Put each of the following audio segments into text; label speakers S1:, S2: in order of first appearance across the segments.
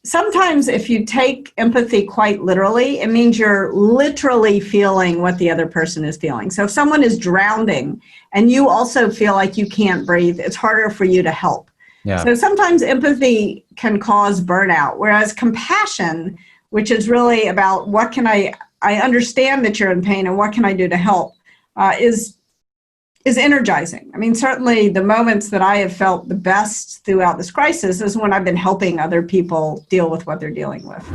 S1: Sometimes if you take empathy quite literally, it means you're literally feeling what the other person is feeling. So if someone is drowning and you also feel like you can't breathe, it's harder for you to help.
S2: Yeah.
S1: So sometimes empathy can cause burnout, whereas compassion, which is really about what can I understand that you're in pain and what can I do to help, is energizing. I mean, certainly the moments that I have felt the best throughout this crisis is when I've been helping other people deal with what they're dealing with.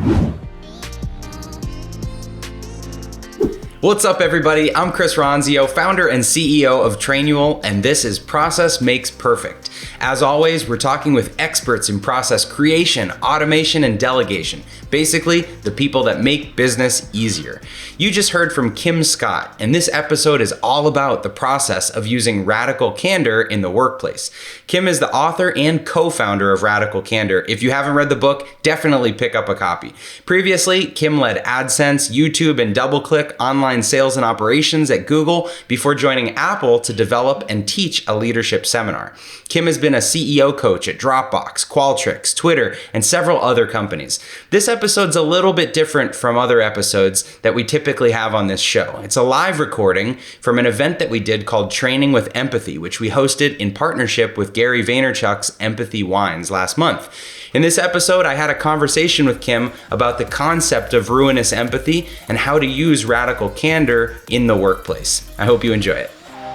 S2: What's up, everybody? I'm Chris Ronzio, founder and CEO of Trainual, and this is Process Makes Perfect. As always, we're talking with experts in process creation, automation, and delegation. Basically, the people that make business easier. You just heard from Kim Scott, and this episode is all about the process of using Radical Candor in the workplace. Kim is the author and co-founder of Radical Candor. If you haven't read the book, definitely pick up a copy. Previously, Kim led AdSense, YouTube, and DoubleClick online sales and operations at Google before joining Apple to develop and teach a leadership seminar. Kim has been a CEO coach at Dropbox, Qualtrics, Twitter, and several other companies. This episode's a little bit different from other episodes that we typically have on this show. It's a live recording from an event that we did called Training with Empathy, which we hosted in partnership with Gary Vaynerchuk's Empathy Wines last month. In this episode, I had a conversation with Kim about the concept of ruinous empathy and how to use radical candor in the workplace. I hope you enjoy it.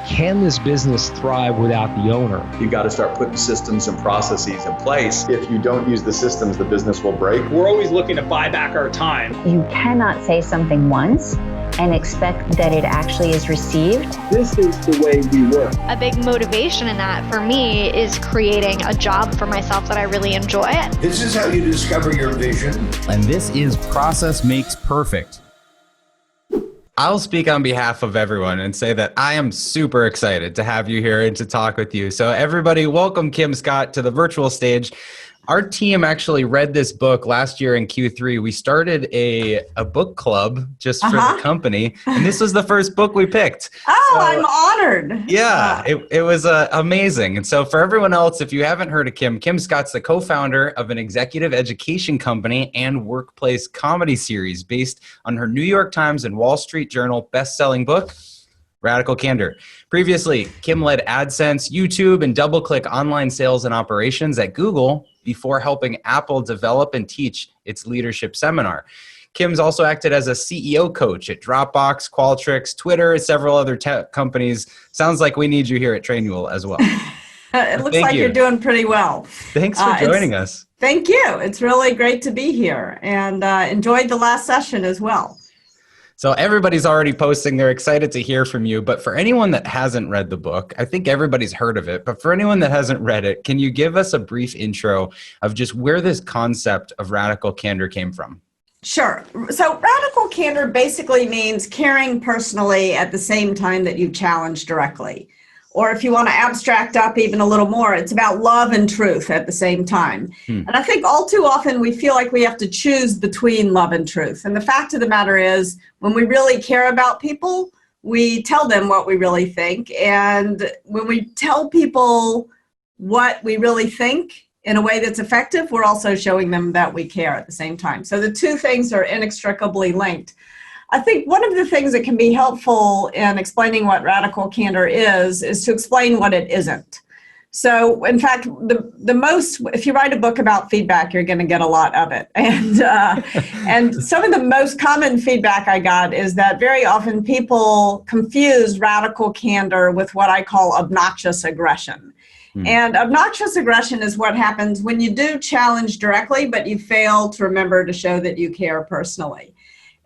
S3: Can this business thrive without the owner?
S4: You've got to start putting systems and processes in place. If you don't use the systems, the business will break.
S5: We're always looking to buy back our time.
S6: You cannot say something once and expect that it actually is received.
S7: This is the way we work.
S8: A big motivation in that for me is creating a job for myself that I really enjoy.
S9: This is how you discover your vision.
S2: And this is Process Makes Perfect. I'll speak on behalf of everyone and say that I am super excited to have you here and to talk with you. So everybody, welcome Kim Scott to the virtual stage. Our team actually read this book last year in Q3. We started a book club just for the company, and this was the first book we picked.
S1: Oh, so, I'm honored.
S2: Yeah, it was amazing. And so for everyone else, if you haven't heard of Kim Scott's the co-founder of an executive education company and workplace comedy series based on her New York Times and Wall Street Journal best-selling book, Radical Candor. Previously, Kim led AdSense, YouTube, and DoubleClick online sales and operations at Google before helping Apple develop and teach its leadership seminar. Kim's also acted as a CEO coach at Dropbox, Qualtrics, Twitter, several other tech companies. Sounds like we need you here at Trainual as well.
S1: It looks like you're doing pretty well.
S2: Thanks for joining us.
S1: Thank you. It's really great to be here, and enjoyed the last session as well.
S2: So everybody's already posting. They're excited to hear from you. But for anyone that hasn't read the book, I think everybody's heard of it. But for anyone that hasn't read it, can you give us a brief intro of just where this concept of radical candor came from?
S1: Sure. So radical candor basically means caring personally at the same time that you challenge directly. Or if you want to abstract up even a little more, it's about love and truth at the same time. And I think all too often we feel like we have to choose between love and truth. And the fact of the matter is, when we really care about people, we tell them what we really think. And when we tell people what we really think in a way that's effective, we're also showing them that we care at the same time. So the two things are inextricably linked. I think one of the things that can be helpful in explaining what radical candor is to explain what it isn't. So, in fact, the most, if you write a book about feedback, you're going to get a lot of it. And some of the most common feedback I got is that very often people confuse radical candor with what I call obnoxious aggression. And obnoxious aggression is what happens when you do challenge directly, but you fail to remember to show that you care personally.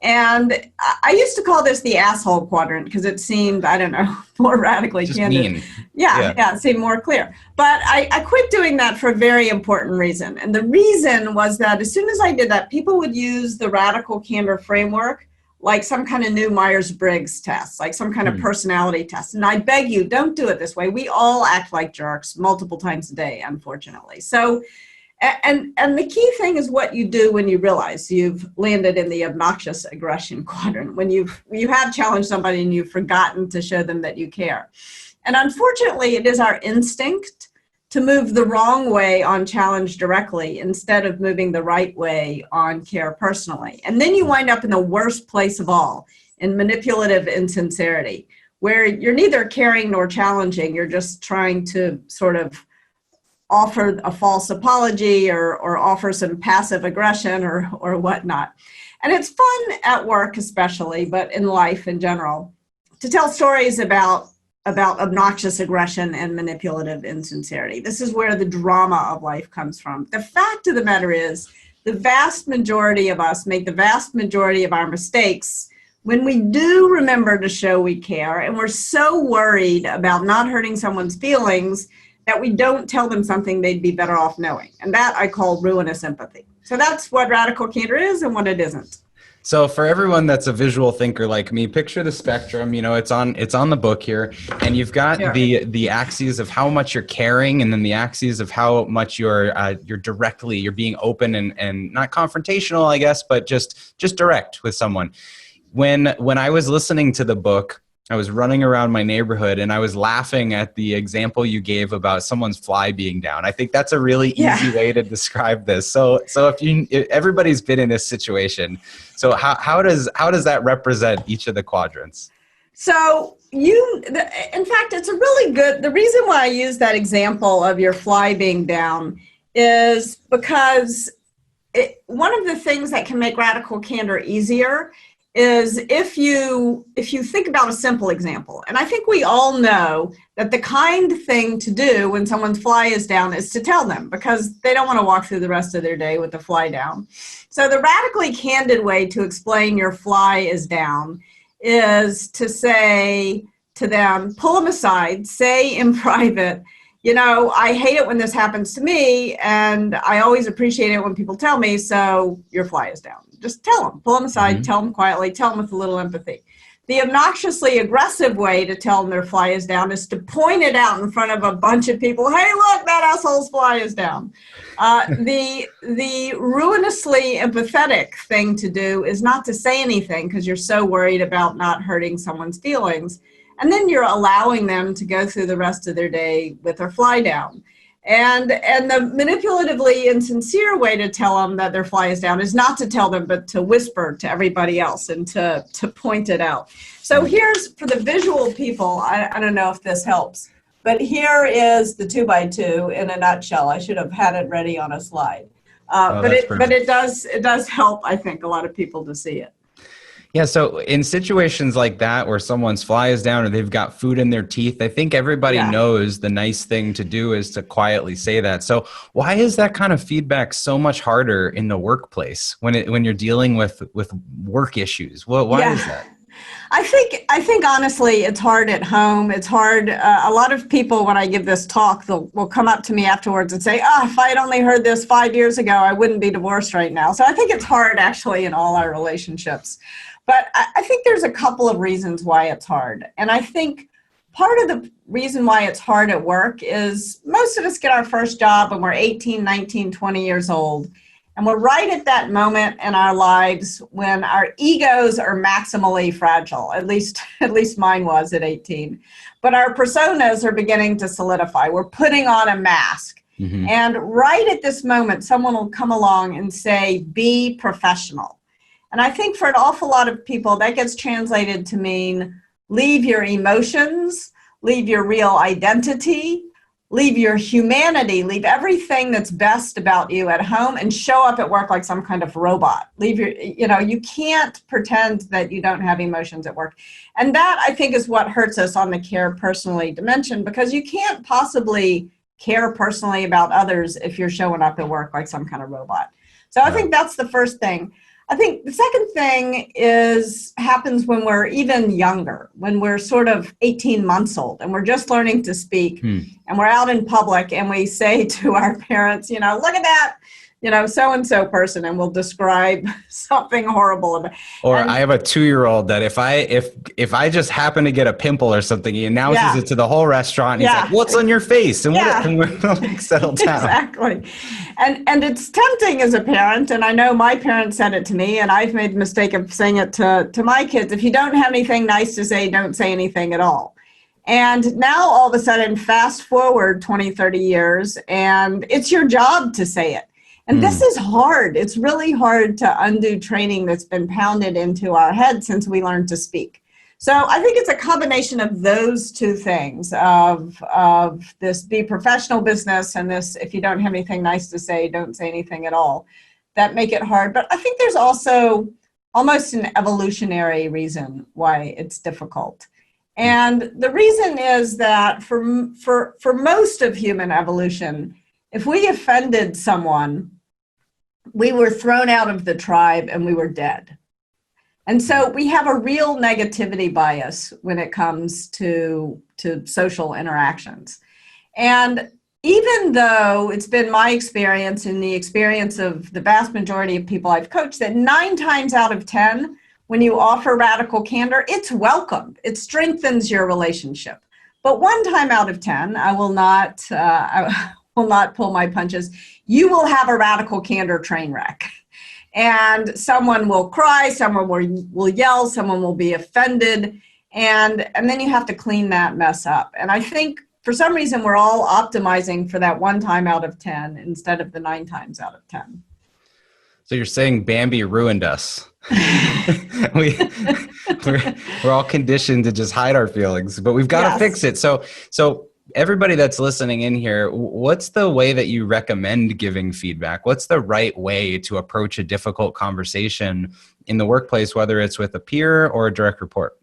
S1: And I used to call this the asshole quadrant because it seemed, I don't know, more radically candid.
S2: Mean.
S1: Yeah, it seemed more clear. But I quit doing that for a very important reason. And the reason was that as soon as I did that, people would use the radical candor framework like some kind of new Myers-Briggs test, like some kind of personality test. And I beg you, don't do it this way. We all act like jerks multiple times a day, unfortunately. So And the key thing is what you do when you realize you've landed in the obnoxious aggression quadrant, when you have challenged somebody and you've forgotten to show them that you care. And unfortunately, it is our instinct to move the wrong way on challenge directly instead of moving the right way on care personally. And then you wind up in the worst place of all, in manipulative insincerity, where you're neither caring nor challenging. You're just trying to sort of offer a false apology or offer some passive aggression or whatnot. And it's fun at work especially, but in life in general, to tell stories about obnoxious aggression and manipulative insincerity. This is where the drama of life comes from. The fact of the matter is, the vast majority of us make the vast majority of our mistakes when we do remember to show we care, and we're so worried about not hurting someone's feelings that we don't tell them something they'd be better off knowing. And that I call ruinous empathy. So that's what radical candor is and what it isn't.
S2: So for everyone that's a visual thinker like me, picture the spectrum. You know, it's on the book here, and you've got the axes of how much you're caring, and then the axes of how much you're being open and not confrontational, I guess, but just direct with someone. When I was listening to the book, I was running around my neighborhood and I was laughing at the example you gave about someone's fly being down. I think that's a really easy way to describe this. So if everybody's been in this situation, so how does that represent each of the quadrants?
S1: So in fact, it's a really good, the reason why I use that example of your fly being down is because one of the things that can make radical candor easier is if you think about a simple example. And I think we all know that the kind thing to do when someone's fly is down is to tell them, because they don't want to walk through the rest of their day with the fly down. So the radically candid way to explain your fly is down is to say to them, pull them aside, say in private, you know, I hate it when this happens to me, and I always appreciate it when people tell me, so your fly is down. Just tell them, pull them aside, tell them quietly, tell them with a little empathy. The obnoxiously aggressive way to tell them their fly is down is to point it out in front of a bunch of people. Hey, look, that asshole's fly is down. The ruinously empathetic thing to do is not to say anything because you're so worried about not hurting someone's feelings. And then you're allowing them to go through the rest of their day with their fly down. And the manipulatively insincere way to tell them that their fly is down is not to tell them, but to whisper to everybody else and to point it out. So here's, for the visual people, I don't know if this helps, but here is the 2x2 in a nutshell. I should have had it ready on a slide. But it does help, I think, a lot of people to see it.
S2: Yeah, so in situations like that where someone's fly is down or they've got food in their teeth, I think everybody knows the nice thing to do is to quietly say that. So why is that kind of feedback so much harder in the workplace when you're dealing with work issues? Why is that?
S1: I think honestly, it's hard at home. It's hard. A lot of people, when I give this talk, will come up to me afterwards and say, if I had only heard this 5 years ago, I wouldn't be divorced right now. So I think it's hard actually in all our relationships. But I think there's a couple of reasons why it's hard. And I think part of the reason why it's hard at work is most of us get our first job when we're 18, 19, 20 years old. And we're right at that moment in our lives when our egos are maximally fragile. At least mine was at 18. But our personas are beginning to solidify. We're putting on a mask. Mm-hmm. And right at this moment, someone will come along and say, be professional. And I think for an awful lot of people, that gets translated to mean leave your emotions, leave your real identity, leave your humanity, leave everything that's best about you at home and show up at work like some kind of robot. You can't pretend that you don't have emotions at work. And that, I think, is what hurts us on the care personally dimension, because you can't possibly care personally about others if you're showing up at work like some kind of robot. So I think that's the first thing. I think the second thing happens when we're even younger, when we're sort of 18 months old and we're just learning to speak and we're out in public and we say to our parents, look at that, so-and-so person, and we'll describe something horrible about.
S2: I have a 2-year-old that if I just happen to get a pimple or something, he announces it to the whole restaurant. And he's like, "What's on your face?" And we're like, settle down.
S1: Exactly. And it's tempting as a parent, and I know my parents said it to me, and I've made the mistake of saying it to my kids. If you don't have anything nice to say, don't say anything at all. And now all of a sudden, fast forward 20, 30 years, and it's your job to say it. And this is hard. It's really hard to undo training that's been pounded into our head since we learned to speak. So I think it's a combination of those two things, of this be professional business and this, if you don't have anything nice to say, don't say anything at all, that make it hard. But I think there's also almost an evolutionary reason why it's difficult. And the reason is that for most of human evolution, if we offended someone, we were thrown out of the tribe and we were dead. And so we have a real negativity bias when it comes to social interactions. And even though it's been my experience and the experience of the vast majority of people I've coached that 9 times out of 10, when you offer radical candor, it's welcomed. It strengthens your relationship. But 1 time out of 10, I will not pull my punches. You will have a radical candor train wreck. And someone will cry, someone will yell, someone will be offended, and then you have to clean that mess up. And I think for some reason we're all optimizing for that 1 time out of 10 instead of the 9 times out of 10.
S2: So you're saying Bambi ruined us. we're all conditioned to just hide our feelings, but we've got to fix it. So everybody that's listening in here, what's the way that you recommend giving feedback? What's the right way to approach a difficult conversation in the workplace, whether it's with a peer or a direct report?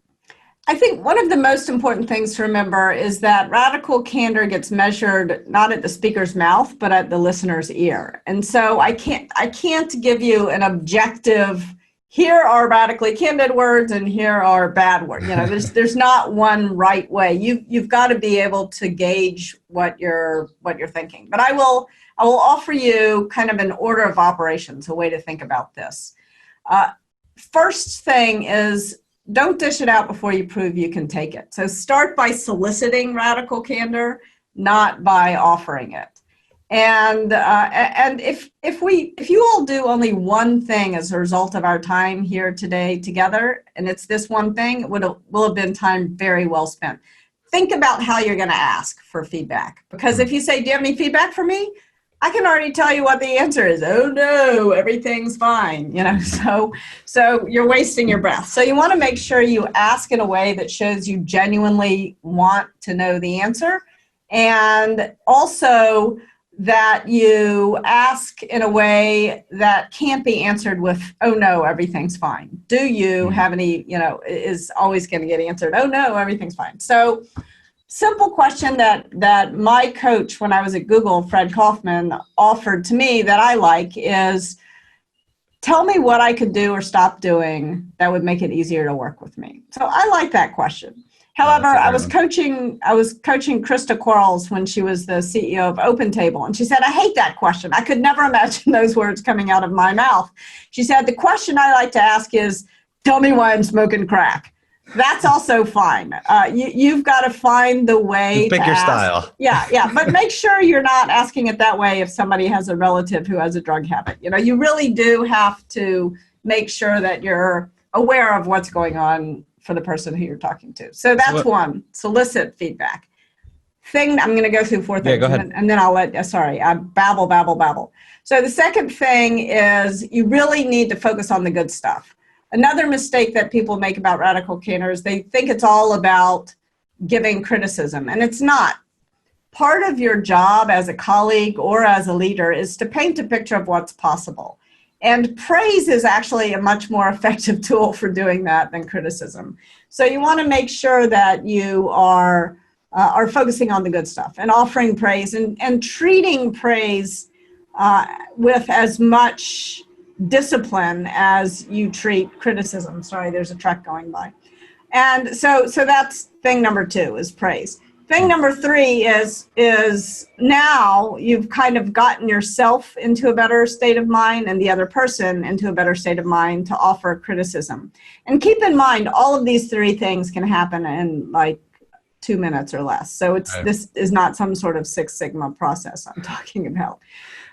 S1: I think one of the most important things to remember is that radical candor gets measured not at the speaker's mouth, but at the listener's ear. And so I can't give you an objective, here are radically candid words and here are bad words. You know, there's not one right way. You've got to be able to gauge what you're thinking. But I will offer you kind of an order of operations, a way to think about this. First thing is, don't dish it out before you prove you can take it. So start by soliciting radical candor, not by offering it. And if you all do only one thing as a result of our time here today together, and it's this one thing, it will have been time very well spent. Think about how you're going to ask for feedback. Because if you say, do you have any feedback for me? I can already tell you what the answer is. Oh no, everything's fine. You know, so you're wasting your breath. So you want to make sure you ask in a way that shows you genuinely want to know the answer, and also that you ask in a way that can't be answered with, oh no, everything's fine. Do you have any, is always going to get answered, oh no, everything's fine. So simple question that my coach when I was at Google, Fred Kaufman, offered to me that I like is, tell me what I could do or stop doing that would make it easier to work with me. So I like that question. However, I was coaching Krista Quarles when she was the CEO of OpenTable, and she said, I hate that question. I could never imagine those words coming out of my mouth. She said, the question I like to ask is, tell me why I'm smoking crack. That's also fine. You've got to find the way
S2: pick
S1: to
S2: your
S1: ask.
S2: style.
S1: Yeah. But make sure you're not asking it that way if somebody has a relative who has a drug habit. You really do have to make sure that you're aware of what's going on for the person who you're talking to. So that's one, solicit feedback. I'm going to go through 4 things.
S2: Yeah, go ahead.
S1: And then I'll I babble. So the second thing is you really need to focus on the good stuff. Another mistake that people make about radical candor is they think it's all about giving criticism, and it's not. Part of your job as a colleague or as a leader is to paint a picture of what's possible. And praise is actually a much more effective tool for doing that than criticism. So you want to make sure that you are focusing on the good stuff and offering praise and treating praise with as much discipline as you treat criticism. Sorry, there's a truck going by. And so that's thing number 2 is praise. Thing number 3 is now you've kind of gotten yourself into a better state of mind and the other person into a better state of mind to offer criticism. And keep in mind, all of these 3 things can happen in like 2 minutes or less. So this is not some sort of Six Sigma process I'm talking about.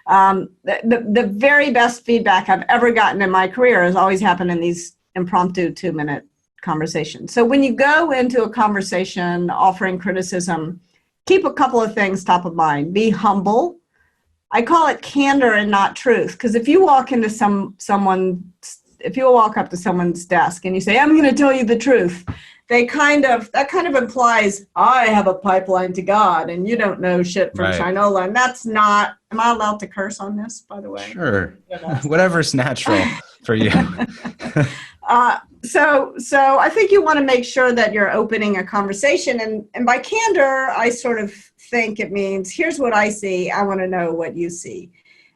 S1: The very best feedback I've ever gotten in my career has always happened in these impromptu 2-minute conversation. So when you go into a conversation offering criticism, keep a couple of things top of mind. Be humble. I call it candor and not truth, because if you walk into if you walk up to someone's desk and you say, I'm going to tell you the truth, that kind of implies I have a pipeline to God and you don't know shit from Shinola. And that's not, am I allowed to curse on this, by the way?
S2: Sure. Whatever's natural for you.
S1: So I think you want to make sure that you're opening a conversation. And by candor, I sort of think it means, here's what I see. I want to know what you see.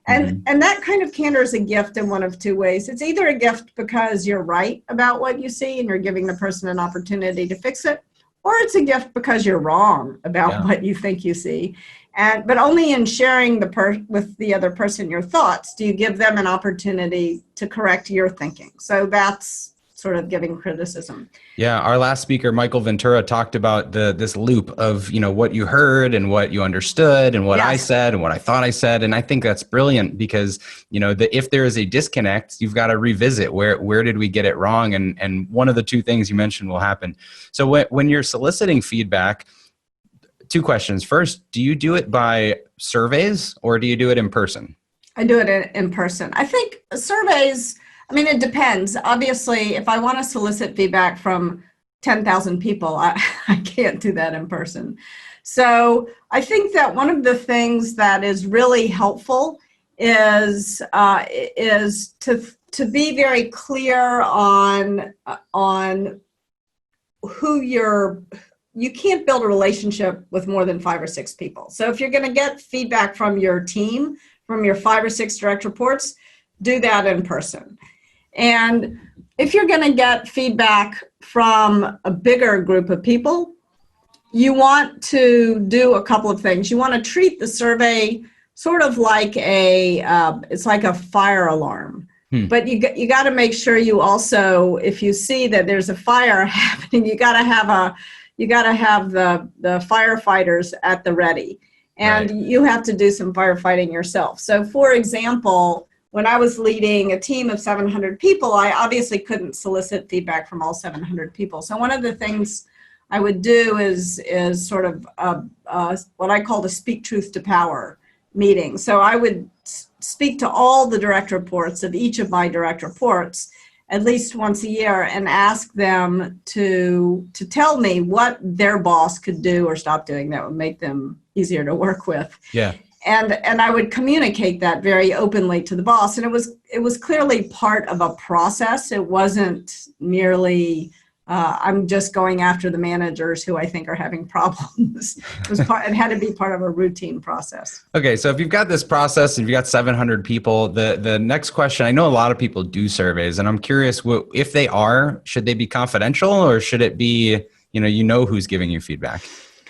S1: And that kind of candor is a gift in one of two ways. It's either a gift because you're right about what you see and you're giving the person an opportunity to fix it, or it's a gift because you're wrong about what you think you see. But only in sharing with the other person your thoughts do you give them an opportunity to correct your thinking. So that's sort of giving criticism.
S2: Yeah, our last speaker, Michael Ventura, talked about this loop of, what you heard and what you understood and what I said and what I thought I said. And I think that's brilliant because, if there is a disconnect, you've got to revisit where did we get it wrong? And one of the two things you mentioned will happen. So when you're soliciting feedback, two questions. First, do you do it by surveys or do you do it in person?
S1: I do it in person. I think surveys, it depends. Obviously, if I want to solicit feedback from 10,000 people, I can't do that in person. So I think that one of the things that is really helpful is to be very clear on who you can't build a relationship with more than 5 or 6 people. So if you're going to get feedback from your team, from your 5 or 6 direct reports, do that in person. And if you're going to get feedback from a bigger group of people, you want to do a couple of things. You want to treat the survey sort of like it's like a fire alarm. But you got to make sure you also, if you see that there's a fire happening, you got to have the firefighters at the ready, and you have to do some firefighting yourself. So, for example, when I was leading a team of 700 people, I obviously couldn't solicit feedback from all 700 people. So one of the things I would do is sort of what I call the speak truth to power meeting. So I would speak to all the direct reports of each of my direct reports at least once a year and ask them to tell me what their boss could do or stop doing that would make them easier to work with.
S2: Yeah.
S1: And I would communicate that very openly to the boss. And it was clearly part of a process. It wasn't merely, I'm just going after the managers who I think are having problems. It had to be part of a routine process.
S2: Okay, so if you've got this process and you've got 700 people, the next question, I know a lot of people do surveys, and I'm curious, if they are, should they be confidential or should it be, you know who's giving you feedback?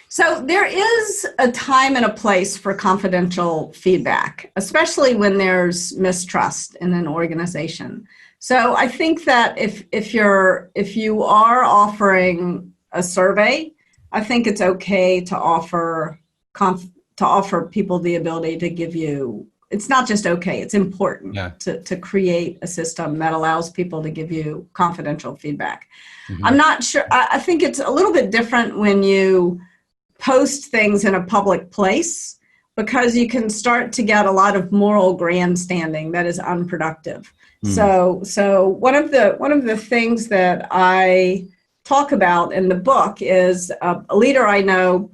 S1: So there is a time and a place for confidential feedback, especially when there's mistrust in an organization. So I think that if you are offering a survey, I think it's okay to offer people the ability to give you. It's not just okay; it's important to create a system that allows people to give you confidential feedback. Mm-hmm. I'm not sure. I think it's a little bit different when you post things in a public place, because you can start to get a lot of moral grandstanding that is unproductive. So one of the things that I talk about in the book is a leader I know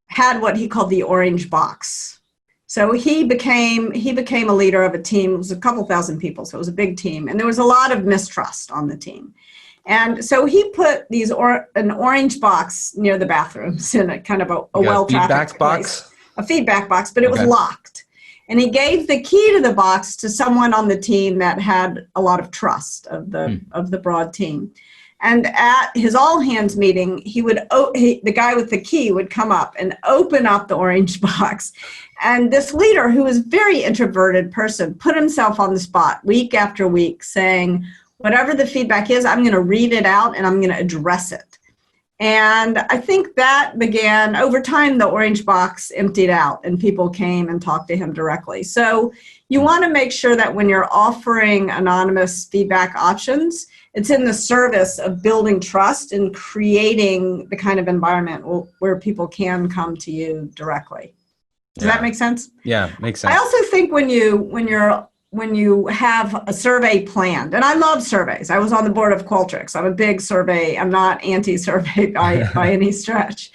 S1: had what he called the orange box. So he became a leader of a team. It was a couple thousand people, so it was a big team, and there was a lot of mistrust on the team. And so he put an orange box near the bathrooms in a kind of a well-trafficked place. A feedback box, but it was locked. And he gave the key to the box to someone on the team that had a lot of trust of the broad team. And at his all-hands meeting, the guy with the key would come up and open up the orange box. And this leader, who was a very introverted person, put himself on the spot week after week saying, whatever the feedback is, I'm going to read it out and I'm going to address it. And I think that began, over time, the orange box emptied out and people came and talked to him directly. So You want to make sure that when you're offering anonymous feedback options, it's in the service of building trust and creating the kind of environment where people can come to you directly. Does that make sense?
S2: Yeah, makes sense.
S1: I also think when you have a survey planned, and I love surveys. I was on the board of Qualtrics. I'm a big survey. I'm not anti-survey by any stretch.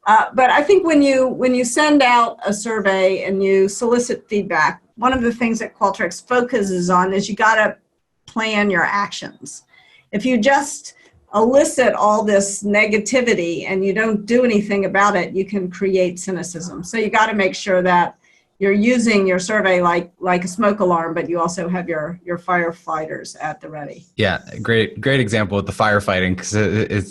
S1: But I think when you send out a survey and you solicit feedback, one of the things that Qualtrics focuses on is you got to plan your actions. If you just elicit all this negativity and you don't do anything about it, you can create cynicism. So you got to make sure that you're using your survey like a smoke alarm, but you also have your firefighters at the ready.
S2: Yeah, great example with the firefighting, because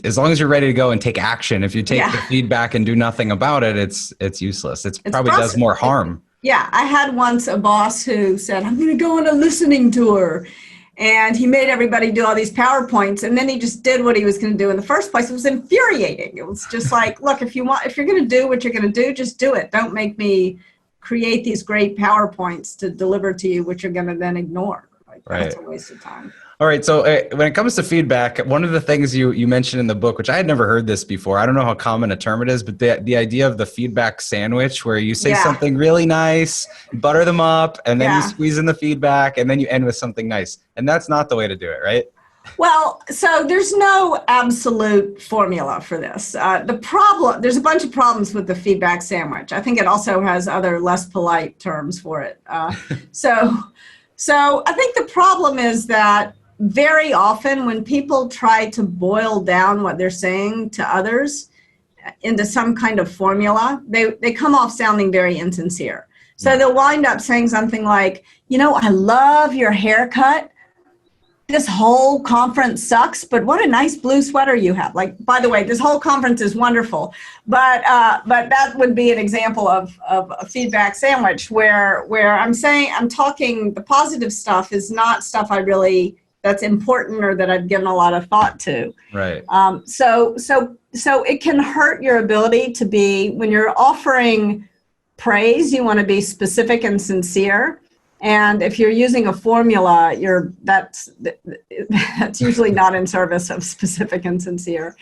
S2: as long as you're ready to go and take action, if you take the feedback and do nothing about it, it's useless. It probably does more harm.
S1: Yeah, I had once a boss who said, I'm going to go on a listening tour. And he made everybody do all these PowerPoints, and then he just did what he was going to do in the first place. It was infuriating. It was just like, look, if you're going to do what you're going to do, just do it. Don't make me create these great PowerPoints to deliver to you, which you're going to then ignore. That's a waste of time.
S2: All right. So when it comes to feedback, one of the things you mentioned in the book, which I had never heard this before, I don't know how common a term it is, but the idea of the feedback sandwich, where you say something really nice, butter them up, and then you squeeze in the feedback, and then you end with something nice. And that's not the way to do it, right?
S1: Well, so there's no absolute formula for this. There's a bunch of problems with the feedback sandwich. I think it also has other less polite terms for it. So I think the problem is that very often when people try to boil down what they're saying to others into some kind of formula, they come off sounding very insincere. So they'll wind up saying something like, I love your haircut. This whole conference sucks, but what a nice blue sweater you have. Like, by the way, this whole conference is wonderful. But that would be an example of a feedback sandwich where I'm talking, the positive stuff is not stuff that's important or that I've given a lot of thought to.
S2: Right.
S1: So it can hurt your ability to be, when you're offering praise, you want to be specific and sincere. And if you're using a formula, that's usually not in service of specific and sincere.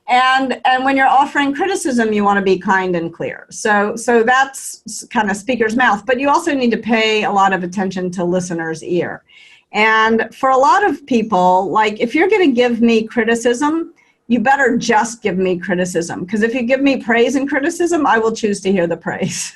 S1: And when you're offering criticism, you want to be kind and clear. So that's kind of speaker's mouth. But you also need to pay a lot of attention to listener's ear. And for a lot of people, like, if you're going to give me criticism, you better just give me criticism. Because if you give me praise and criticism, I will choose to hear the praise.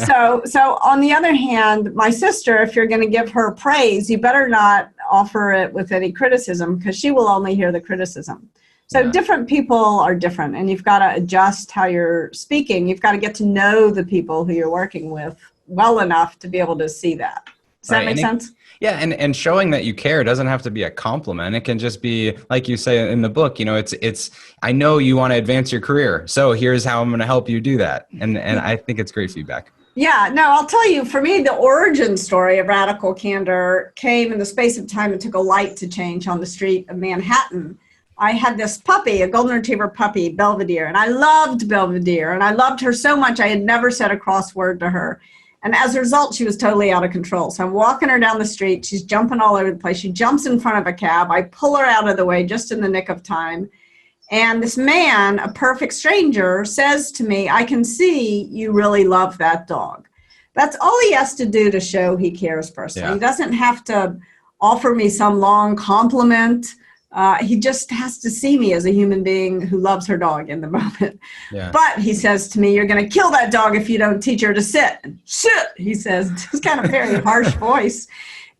S1: So on the other hand, my sister, if you're going to give her praise, you better not offer it with any criticism, because she will only hear the criticism. So different people are different, and you've got to adjust how you're speaking. You've got to get to know the people who you're working with well enough to be able to see that. Does that make sense?
S2: Yeah, and showing that you care doesn't have to be a compliment. It can just be, like you say in the book, it's I know you want to advance your career, so here's how I'm going to help you do that. And I think it's great feedback.
S1: Yeah, no, I'll tell you, for me, the origin story of Radical Candor came in the space of time it took a light to change on the street of Manhattan. I had this puppy, a golden retriever puppy, Belvedere, and I loved Belvedere, and I loved her so much I had never said a cross word to her. And as a result, she was totally out of control. So I'm walking her down the street. She's jumping all over the place. She jumps in front of a cab. I pull her out of the way just in the nick of time. And this man, a perfect stranger, says to me, I can see you really love that dog. That's all he has to do to show he cares personally. Yeah. He doesn't have to offer me some long compliment. He just has to see me as a human being who loves her dog in the moment. Yeah. But he says to me, you're going to kill that dog if you don't teach her to sit. And sit, he says, just kind of very harsh voice.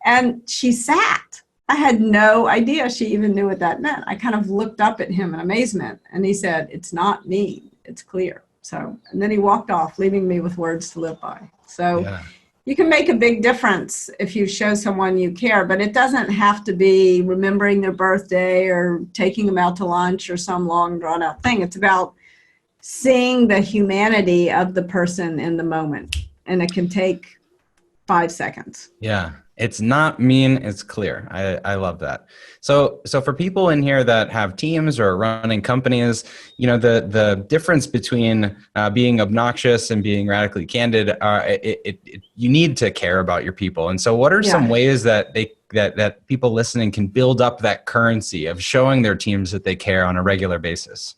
S1: And she sat. I had no idea she even knew what that meant. I kind of looked up at him in amazement, and he said, it's not me, it's clear. So, and then he walked off, leaving me with words to live by. So yeah. You can make a big difference if you show someone you care, but it doesn't have to be remembering their birthday or taking them out to lunch or some long drawn out thing. It's about seeing the humanity of the person in the moment, and it can take 5 seconds.
S2: Yeah. It's not mean, it's clear. I love that. So for people in here that have teams or running companies, the difference between being obnoxious and being radically candid, you need to care about your people. And so what are some ways that that people listening can build up that currency of showing their teams that they care on a regular basis?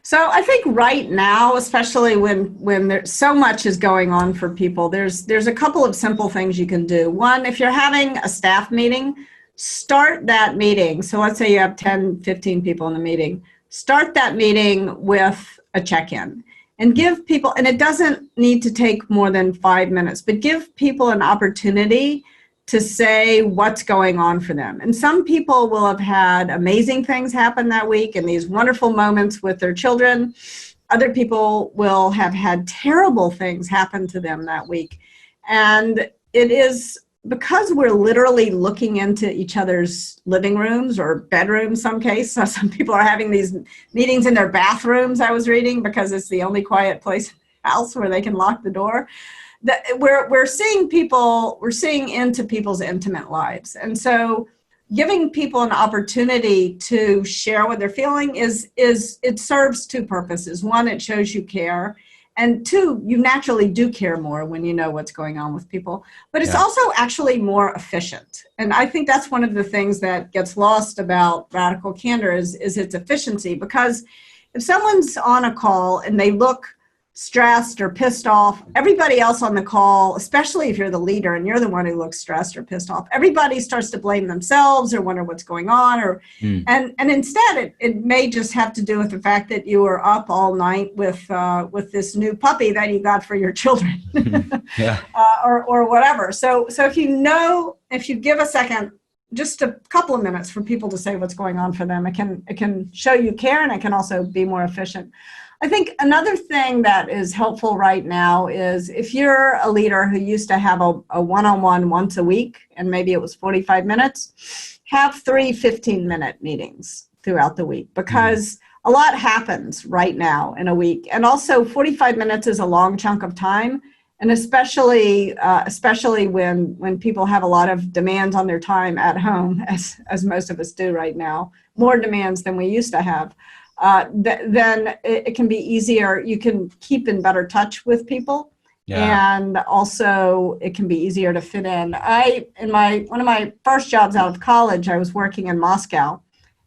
S1: So I think right now, especially when there's so much is going on for people, there's a couple of simple things you can do. One, if you're having a staff meeting, start that meeting. So let's say you have 10, 15 people in the meeting. Start that meeting with a check-in and give people, and it doesn't need to take more than 5 minutes, but give people an opportunity to say what's going on for them. And some people will have had amazing things happen that week and these wonderful moments with their children. Other people will have had terrible things happen to them that week. And it is because we're literally looking into each other's living rooms or bedrooms, some case. So some people are having these meetings in their bathrooms, I was reading, because it's the only quiet place in the house where they can lock the door. That we're seeing into people's intimate lives. And so giving people an opportunity to share what they're feeling it serves two purposes. One, it shows you care. And two, you naturally do care more when you know what's going on with people. But it's also actually more efficient. And I think that's one of the things that gets lost about Radical Candor is its efficiency. Because if someone's on a call and they look stressed or pissed off, everybody else on the call, especially if you're the leader and you're the one who looks stressed or pissed off, everybody starts to blame themselves or wonder what's going on. And instead it may just have to do with the fact that you were up all night with this new puppy that you got for your children. Or whatever. So if you give a second, just a couple of minutes for people to say what's going on for them, it can show you care, and it can also be more efficient. I think another thing that is helpful right now is if you're a leader who used to have a one-on-one once a week, and maybe it was 45 minutes, have 3 15-minute meetings throughout the week, because a lot happens right now in a week. And also 45 minutes is a long chunk of time. And especially when people have a lot of demands on their time at home, as most of us do right now, more demands than we used to have. Then it can be easier. You can keep in better touch with people, and also it can be easier to fit in. One of my first jobs out of college, I was working in Moscow,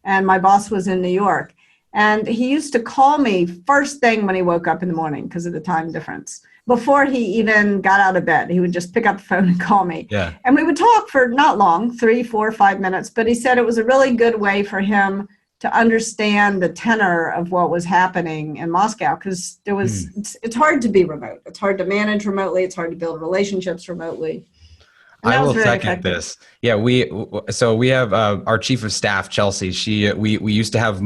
S1: and my boss was in New York, and he used to call me first thing when he woke up in the morning because of the time difference. Before he even got out of bed, he would just pick up the phone and call me. And we would talk for not long, 3, 4, 5 minutes, but he said it was a really good way for him to understand the tenor of what was happening in Moscow, because it's hard to be remote. It's hard to manage remotely. It's hard to build relationships remotely.
S2: I will second this. Yeah, we have our chief of staff, Chelsea. We used to have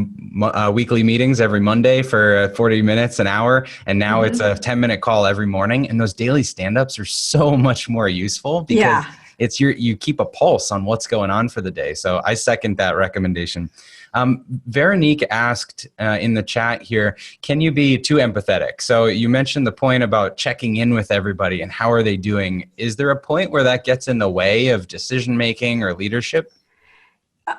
S2: weekly meetings every Monday for 40 minutes, an hour, and now it's a 10-minute call every morning. And those daily stand-ups are so much more useful because you keep a pulse on what's going on for the day. So I second that recommendation. Veronique asked in the chat here, can you be too empathetic? So you mentioned the point about checking in with everybody and how are they doing. Is there a point where that gets in the way of decision-making or leadership?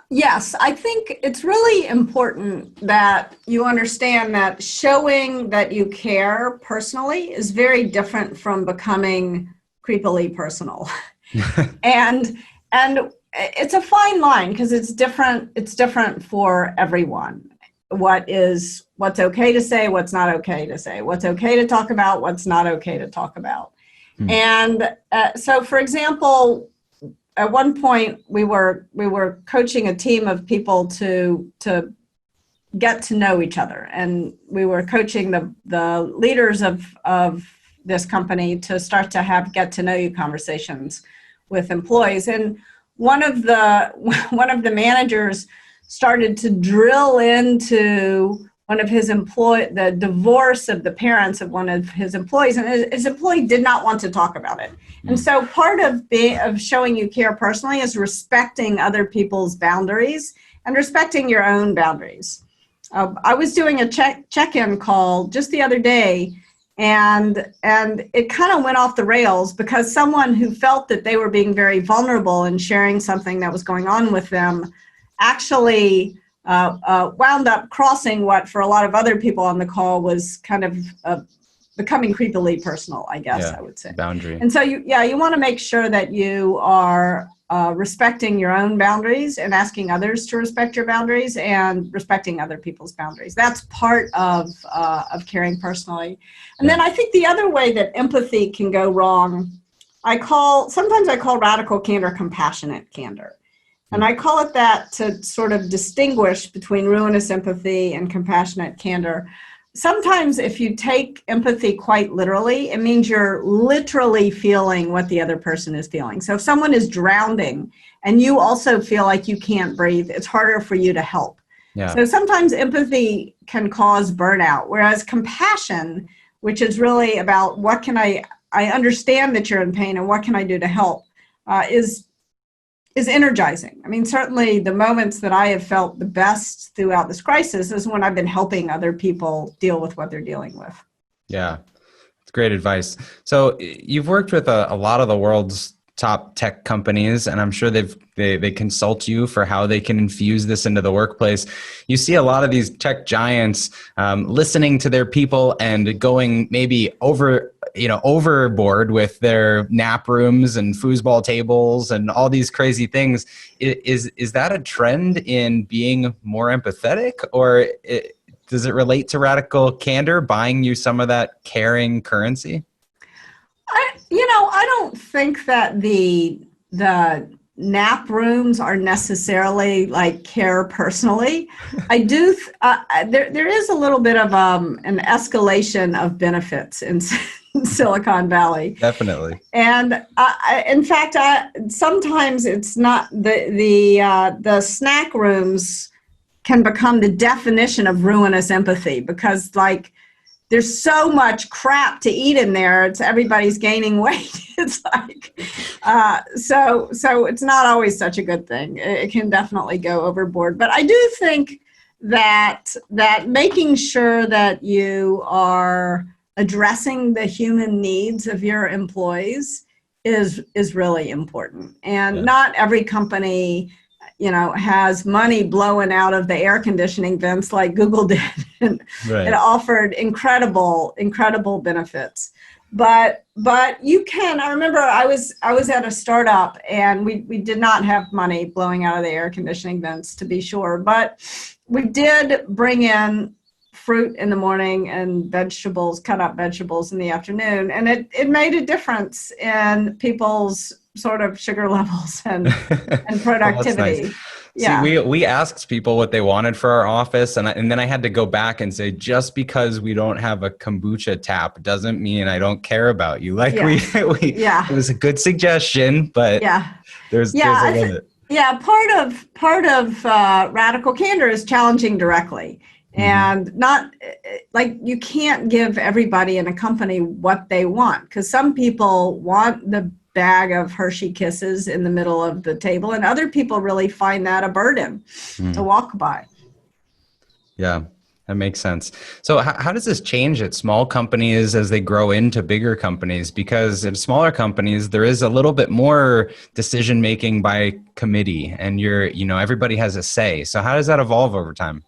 S1: Yes, I think it's really important that you understand that showing that you care personally is very different from becoming creepily personal. and it's a fine line because it's different for everyone. What's okay to say, what's not okay to say, what's okay to talk about, what's not okay to talk about. And so, for example, at one point we were coaching a team of people to get to know each other, and we were coaching the leaders of this company to start to have get to know you conversations with employees. And one of the managers started to drill into the divorce of the parents of one of his employees, and his employee did not want to talk about it. And so part of showing you care personally is respecting other people's boundaries and respecting your own boundaries. I was doing a check-in call just the other day, And it kind of went off the rails because someone who felt that they were being very vulnerable and sharing something that was going on with them actually wound up crossing what for a lot of other people on the call was kind of becoming creepily personal, I guess I would say.
S2: Boundary.
S1: And so you want to make sure that you are respecting your own boundaries and asking others to respect your boundaries and respecting other people's boundaries. That's part of caring personally. And then I think the other way that empathy can go wrong, sometimes I call radical candor compassionate candor. And I call it that to sort of distinguish between ruinous empathy and compassionate candor. Sometimes if you take empathy quite literally, it means you're literally feeling what the other person is feeling. So if someone is drowning and you also feel like you can't breathe, it's harder for you to help. Yeah. So sometimes empathy can cause burnout, whereas compassion, which is really about what can I understand that you're in pain and what can I do to help, is energizing. I mean, certainly the moments that I have felt the best throughout this crisis is when I've been helping other people deal with what they're dealing with.
S2: Yeah, it's great advice. So you've worked with a lot of the world's top tech companies, and I'm sure they consult you for how they can infuse this into the workplace. You see a lot of these tech giants listening to their people and going maybe overboard with their nap rooms and foosball tables and all these crazy things. Is that a trend in being more empathetic, or does it relate to radical candor, buying you some of that caring currency?
S1: I don't think that the nap rooms are necessarily like care personally. I do. There is a little bit of an escalation of benefits in Silicon Valley.
S2: Definitely.
S1: And in fact, sometimes it's not the snack rooms can become the definition of ruinous empathy because there's so much crap to eat in there. It's everybody's gaining weight. It's like, so it's not always such a good thing. It can definitely go overboard. But I do think that making sure that you are addressing the human needs of your employees is really important. And not every company has money blowing out of the air conditioning vents like Google did. It offered incredible benefits. But you can, I remember I was at a startup and we did not have money blowing out of the air conditioning vents, to be sure, but we did bring in fruit in the morning and cut up vegetables in the afternoon. And it made a difference in people's sort of sugar levels and productivity.
S2: Well, yeah. See, we asked people what they wanted for our office, and then I had to go back and say, just because we don't have a kombucha tap doesn't mean I don't care about you. It was a good suggestion, but there's a limit.
S1: Part of radical candor is challenging directly. And not you can't give everybody in a company what they want, because some people want the bag of Hershey Kisses in the middle of the table, and other people really find that a burden to walk by.
S2: Yeah, that makes sense. So how does this change at small companies as they grow into bigger companies? Because in smaller companies, there is a little bit more decision making by committee, and everybody has a say. So how does that evolve over time?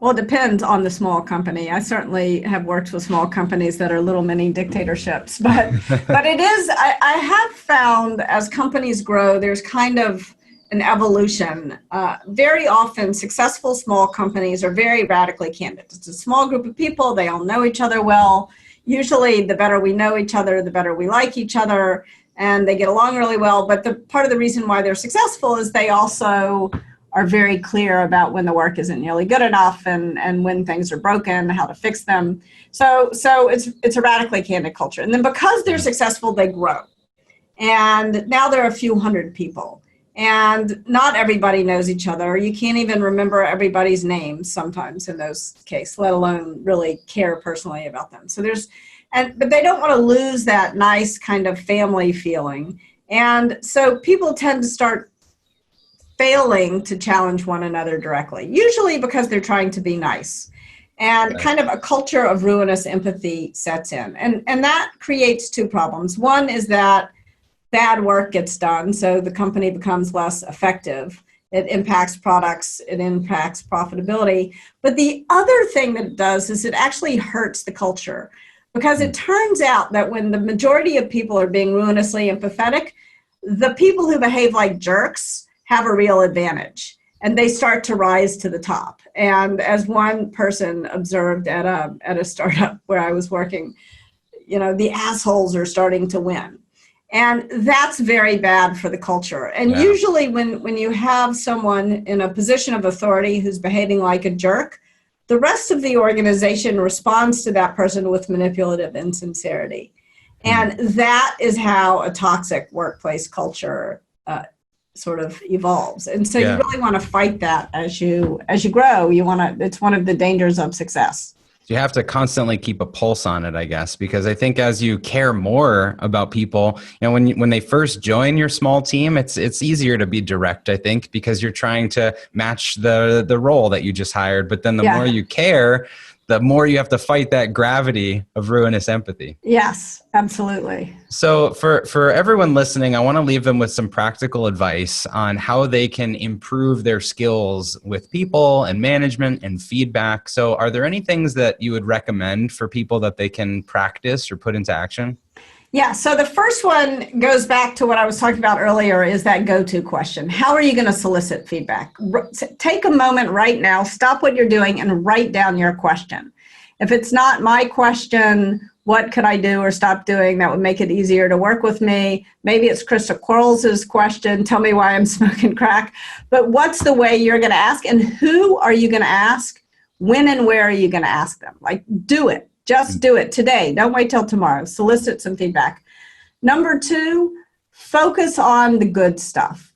S1: Well, it depends on the small company. I certainly have worked with small companies that are little mini dictatorships, but it is, I have found as companies grow, there's kind of an evolution. Very often successful small companies are very radically candid. It's a small group of people, they all know each other well. Usually the better we know each other, the better we like each other, and they get along really well. But part of the reason why they're successful is they also are very clear about when the work isn't nearly good enough and when things are broken, how to fix them. So it's a radically candid culture. And then because they're successful, they grow. And now there are a few hundred people. And not everybody knows each other. You can't even remember everybody's names sometimes in those cases, let alone really care personally about them. So but they don't want to lose that nice kind of family feeling. And so people tend to start failing to challenge one another directly, usually because they're trying to be nice. And kind of a culture of ruinous empathy sets in. And that creates two problems. One is that bad work gets done, so the company becomes less effective. It impacts products, it impacts profitability. But the other thing that it does is it actually hurts the culture, because it turns out that when the majority of people are being ruinously empathetic, the people who behave like jerks have a real advantage, and they start to rise to the top. And as one person observed at a startup where I was working, the assholes are starting to win. And that's very bad for the culture. And usually when you have someone in a position of authority who's behaving like a jerk, the rest of the organization responds to that person with manipulative insincerity. And that is how a toxic workplace culture sort of evolves. And so you really want to fight that as you grow. It's one of the dangers of success.
S2: You have to constantly keep a pulse on it, I guess, because I think as you care more about people, when they first join your small team, it's easier to be direct, I think, because you're trying to match the role that you just hired. But then the more you care, the more you have to fight that gravity of ruinous empathy.
S1: Yes, absolutely.
S2: So for everyone listening, I want to leave them with some practical advice on how they can improve their skills with people and management and feedback. So are there any things that you would recommend for people that they can practice or put into action?
S1: Yeah, so the first one goes back to what I was talking about earlier, is that go-to question. How are you going to solicit feedback? Take a moment right now, stop what you're doing, and write down your question. If it's not my question, what could I do or stop doing that would make it easier to work with me? Maybe it's Krista Quarles' question, tell me why I'm smoking crack. But what's the way you're going to ask, and who are you going to ask? When and where are you going to ask them? Like, do it. Just do it today. Don't wait till tomorrow. Solicit some feedback. Number 2, focus on the good stuff.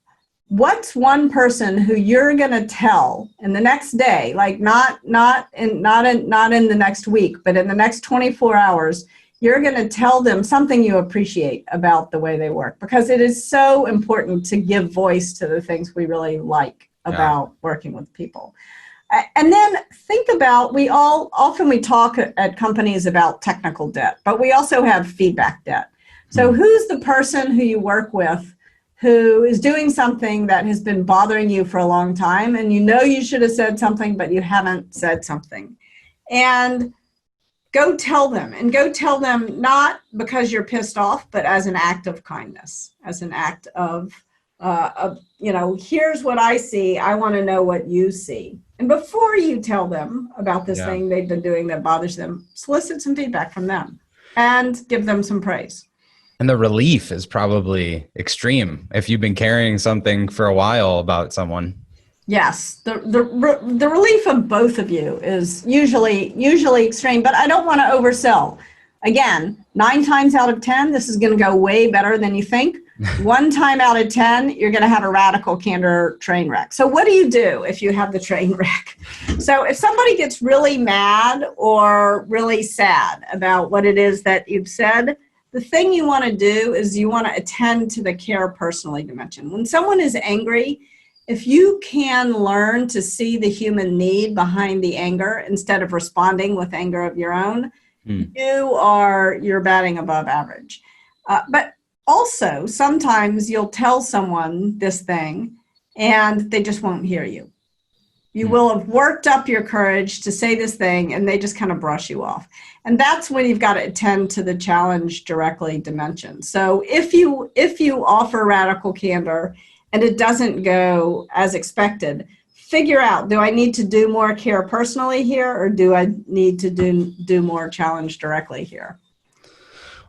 S1: What's one person who you're going to tell in the next day, like not in the next week, but in the next 24 hours, you're going to tell them something you appreciate about the way they work, because it is so important to give voice to the things we really like about working with people. And then think about, we talk at companies about technical debt, but we also have feedback debt. So who's the person who you work with who is doing something that has been bothering you for a long time, and you should have said something, but you haven't said something? And go tell them, not because you're pissed off, but as an act of kindness, as an act of here's what I see, I want to know what you see. And before you tell them about this thing they've been doing that bothers them, solicit some feedback from them and give them some praise.
S2: And the relief is probably extreme if you've been carrying something for a while about someone.
S1: Yes, the relief of both of you is usually extreme, but I don't want to oversell. Again, 9 times out of 10, this is going to go way better than you think. 1 time out of 10, you're going to have a radical candor train wreck. So what do you do if you have the train wreck? So if somebody gets really mad or really sad about what it is that you've said, the thing you want to do is you want to attend to the care personally dimension. When someone is angry, if you can learn to see the human need behind the anger instead of responding with anger of your own, you're batting above average. But also, sometimes you'll tell someone this thing and they just won't hear you. You will have worked up your courage to say this thing and they just kind of brush you off. And that's when you've got to attend to the challenge directly dimension. So if you offer radical candor and it doesn't go as expected, figure out, do I need to do more care personally here, or do I need to do more challenge directly here?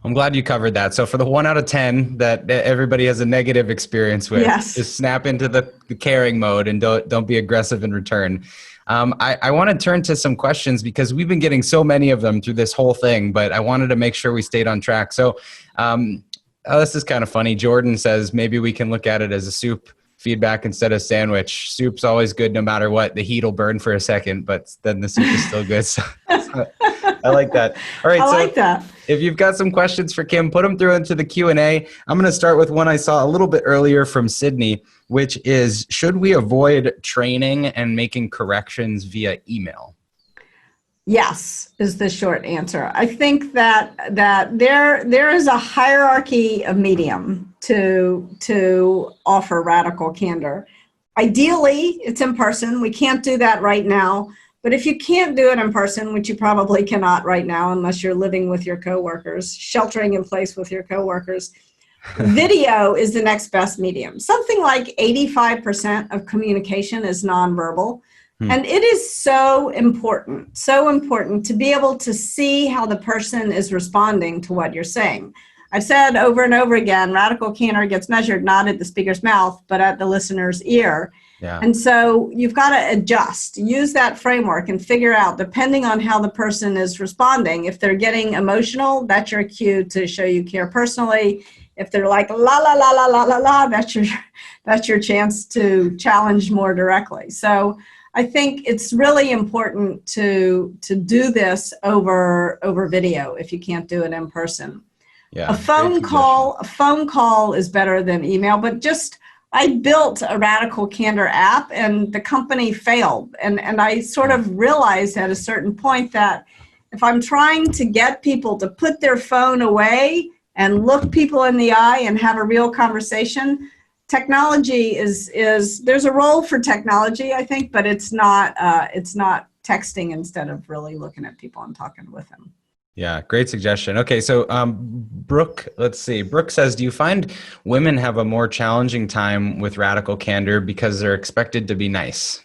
S2: I'm glad you covered that. So for the 1 out of 10 that everybody has a negative experience with, just snap into the caring mode and don't be aggressive in return. I want to turn to some questions because we've been getting so many of them through this whole thing, but I wanted to make sure we stayed on track. So this is kind of funny. Jordan says maybe we can look at it as a soup feedback instead of sandwich. Soup's always good no matter what. The heat will burn for a second, but then the soup is still good. So I like that. All right. I like that. If you've got some questions for Kim, put them through into the Q&A. I'm going to start with one I saw a little bit earlier from Sydney, which is, should we avoid training and making corrections via email?
S1: Yes, is the short answer. I think that there is a hierarchy of medium to offer radical candor. Ideally, it's in person. We can't do that right now. But if you can't do it in person, which you probably cannot right now unless you're living with your coworkers, sheltering in place with your coworkers, video is the next best medium. Something like 85% of communication is nonverbal. And it is so important to be able to see how the person is responding to what you're saying. I've said over and over again, radical candor gets measured not at the speaker's mouth, but at the listener's ear.
S2: Yeah.
S1: And so you've got to adjust, use that framework and figure out, depending on how the person is responding, if they're getting emotional, that's your cue to show you care personally. If they're like, la, la, la, la, la, la, la, that's your chance to challenge more directly. So I think it's really important to do this over video if you can't do it in person.
S2: Yeah,
S1: a phone call is better than email, but I built a Radical Candor app and the company failed. And I sort of realized at a certain point that if I'm trying to get people to put their phone away and look people in the eye and have a real conversation, technology there's a role for technology, I think, but it's not texting instead of really looking at people and talking with them.
S2: Yeah, great suggestion. Okay, so Brooke, let's see. Brooke says, do you find women have a more challenging time with radical candor because they're expected to be nice?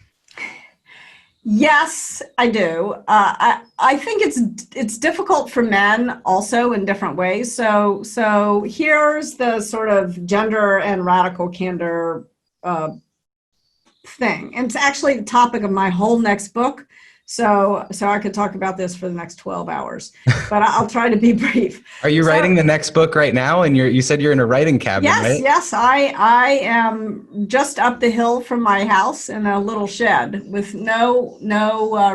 S1: Yes, I do. I think it's difficult for men also in different ways. So here's the sort of gender and radical candor thing. And it's actually the topic of my whole next book. So I could talk about this for the next 12 hours, but I'll try to be brief.
S2: Are you writing the next book right now? And you said you're in a writing cabin, right?
S1: Yes. I am just up the hill from my house in a little shed with no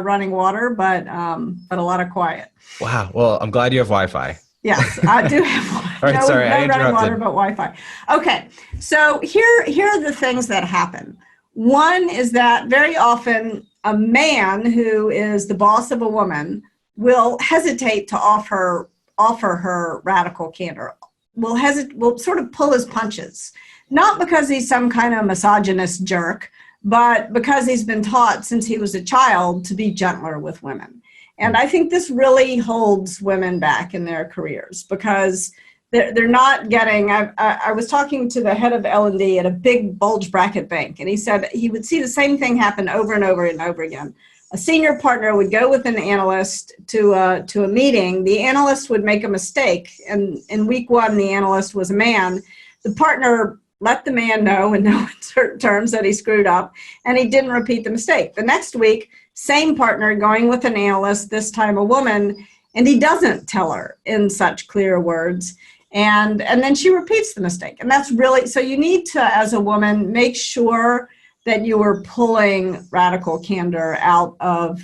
S1: running water, but a lot of quiet.
S2: Wow. Well, I'm glad you have Wi-Fi.
S1: Yes, I do have water.
S2: All right, sorry, I
S1: no running water,
S2: interrupted.
S1: but Wi-Fi. Okay, so here are the things that happen. One is that very often a man who is the boss of a woman will hesitate to offer her radical candor, will sort of pull his punches, not because he's some kind of misogynist jerk, but because he's been taught since he was a child to be gentler with women. And I think this really holds women back in their careers because they're not getting, I was talking to the head of L&D at a big bulge bracket bank, and he said he would see the same thing happen over and over and over again. A senior partner would go with an analyst to a meeting. The analyst would make a mistake, and in week one, the analyst was a man. The partner let the man know in no uncertain terms that he screwed up, and he didn't repeat the mistake. The next week, same partner going with an analyst, this time a woman, and he doesn't tell her in such clear words. And then she repeats the mistake. And that's really, so you need to, as a woman, make sure that you are pulling radical candor out of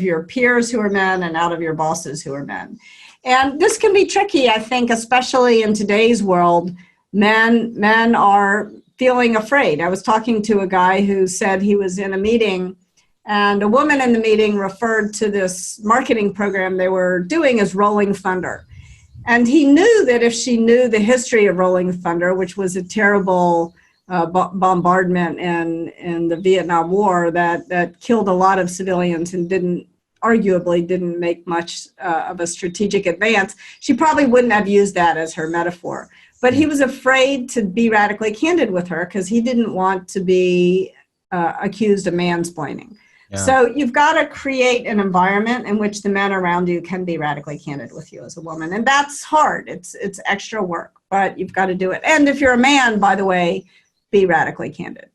S1: your peers who are men and out of your bosses who are men. And this can be tricky, I think, especially in today's world. Men are feeling afraid. I was talking to a guy who said he was in a meeting, and a woman in the meeting referred to this marketing program they were doing as Rolling Thunder. And he knew that if she knew the history of Rolling Thunder, which was a terrible bombardment in the Vietnam War that killed a lot of civilians and arguably didn't make much of a strategic advance, she probably wouldn't have used that as her metaphor. But he was afraid to be radically candid with her because he didn't want to be accused of mansplaining. Yeah. So you've got to create an environment in which the men around you can be radically candid with you as a woman. And that's hard. It's extra work, but you've got to do it. And if you're a man, by the way, be radically candid.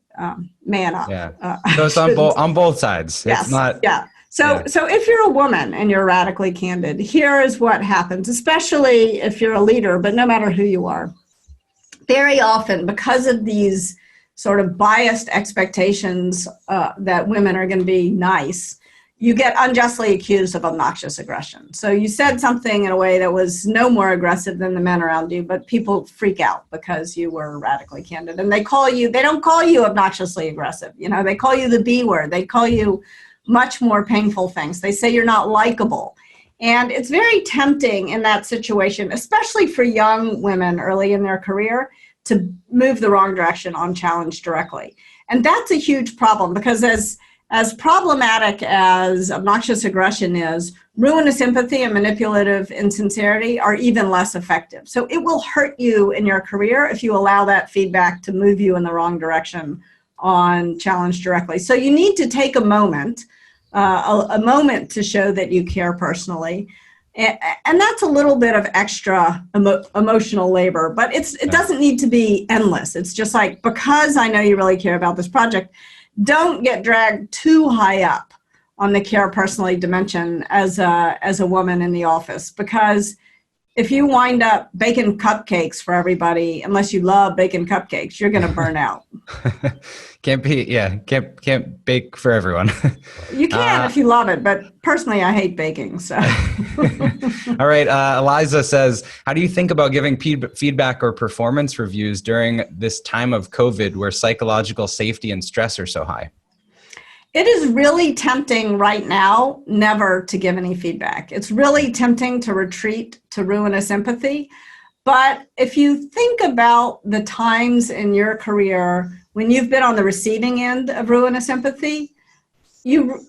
S1: Man up.
S2: Yeah. So it's on both sides.
S1: Yes.
S2: It's not.
S1: Yeah. So if you're a woman and you're radically candid, here is what happens, especially if you're a leader, but no matter who you are. Very often, because of these sort of biased expectations that women are going to be nice, you get unjustly accused of obnoxious aggression. So you said something in a way that was no more aggressive than the men around you, but people freak out because you were radically candid. And they don't call you obnoxiously aggressive. They call you the B word. They call you much more painful things. They say you're not likable. And it's very tempting in that situation, especially for young women early in their career, to move the wrong direction on challenge directly. And that's a huge problem, because as problematic as obnoxious aggression is, ruinous empathy and manipulative insincerity are even less effective. So it will hurt you in your career if you allow that feedback to move you in the wrong direction on challenge directly. So you need to take a moment to show that you care personally. And that's a little bit of extra emotional labor, but it doesn't need to be endless. It's just like, because I know you really care about this project, don't get dragged too high up on the care personally dimension as a woman in the office, because if you wind up baking cupcakes for everybody, unless you love baking cupcakes, you're going to burn out.
S2: Can't bake for everyone.
S1: You can if you love it, but personally, I hate baking. So,
S2: all right. Eliza says, how do you think about giving feedback or performance reviews during this time of COVID, where psychological safety and stress are so high?
S1: It is really tempting right now never to give any feedback. It's really tempting to retreat to ruinous empathy. But if you think about the times in your career when you've been on the receiving end of ruinous empathy, you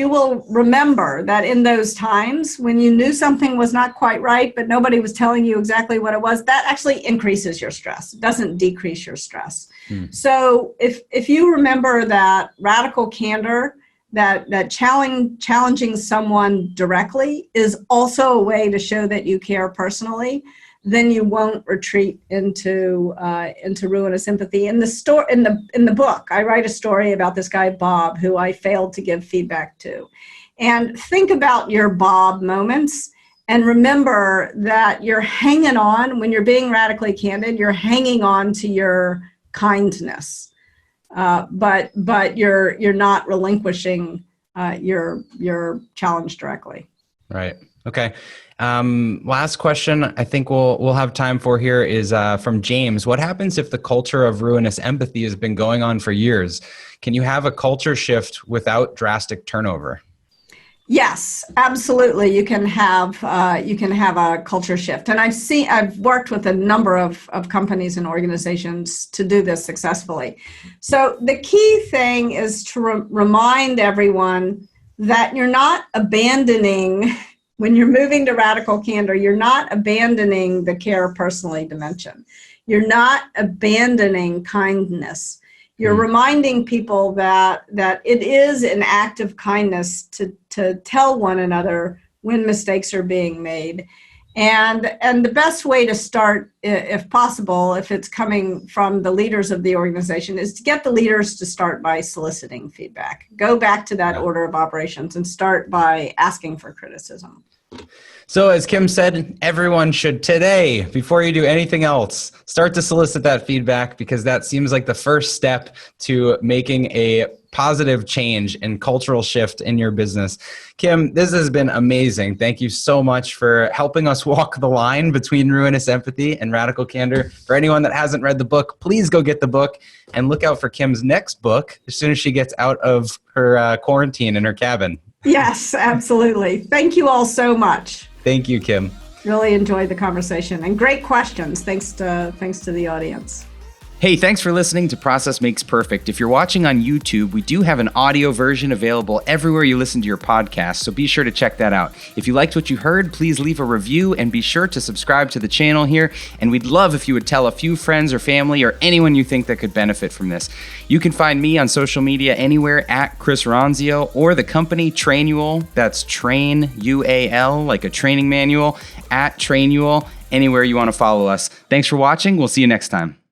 S1: will remember that in those times when you knew something was not quite right, but nobody was telling you exactly what it was, that actually increases your stress. It doesn't decrease your stress. So if you remember that radical candor, that challenging someone directly is also a way to show that you care personally, then you won't retreat into ruinous empathy. In the book, I write a story about this guy Bob, who I failed to give feedback to. And think about your Bob moments, and remember that you're hanging on, when you're being radically candid, you're hanging on to your kindness, but you're not relinquishing your challenge directly.
S2: Right. Okay. Last question I think we'll have time for here is from James. What happens if the culture of ruinous empathy has been going on for years? Can you have a culture shift without drastic turnover?
S1: Yes, absolutely. You can have a culture shift, and I've worked with a number of companies and organizations to do this successfully. So the key thing is to remind everyone that you're not abandoning. When you're moving to radical candor, you're not abandoning the care personally dimension. You're not abandoning kindness. You're reminding people that it is an act of kindness to tell one another when mistakes are being made. And the best way to start, if possible, if it's coming from the leaders of the organization, is to get the leaders to start by soliciting feedback. Go back to that order of operations and start by asking for criticism.
S2: So as Kim said, everyone should today, before you do anything else, start to solicit that feedback, because that seems like the first step to making a positive change and cultural shift in your business. Kim, this has been amazing. Thank you so much for helping us walk the line between ruinous empathy and radical candor. For anyone that hasn't read the book, please go get the book and look out for Kim's next book as soon as she gets out of her quarantine in her cabin.
S1: Yes, absolutely. Thank you all so much.
S2: Thank you, Kim.
S1: Really enjoyed the conversation, and great questions. Thanks to the audience.
S2: Hey, thanks for listening to Process Makes Perfect. If you're watching on YouTube, we do have an audio version available everywhere you listen to your podcast, so be sure to check that out. If you liked what you heard, please leave a review and be sure to subscribe to the channel here. And we'd love if you would tell a few friends or family or anyone you think that could benefit from this. You can find me on social media anywhere at Chris Ronzio, or the company Trainual, that's Train UAL, like a training manual, at Trainual, anywhere you want to follow us. Thanks for watching. We'll see you next time.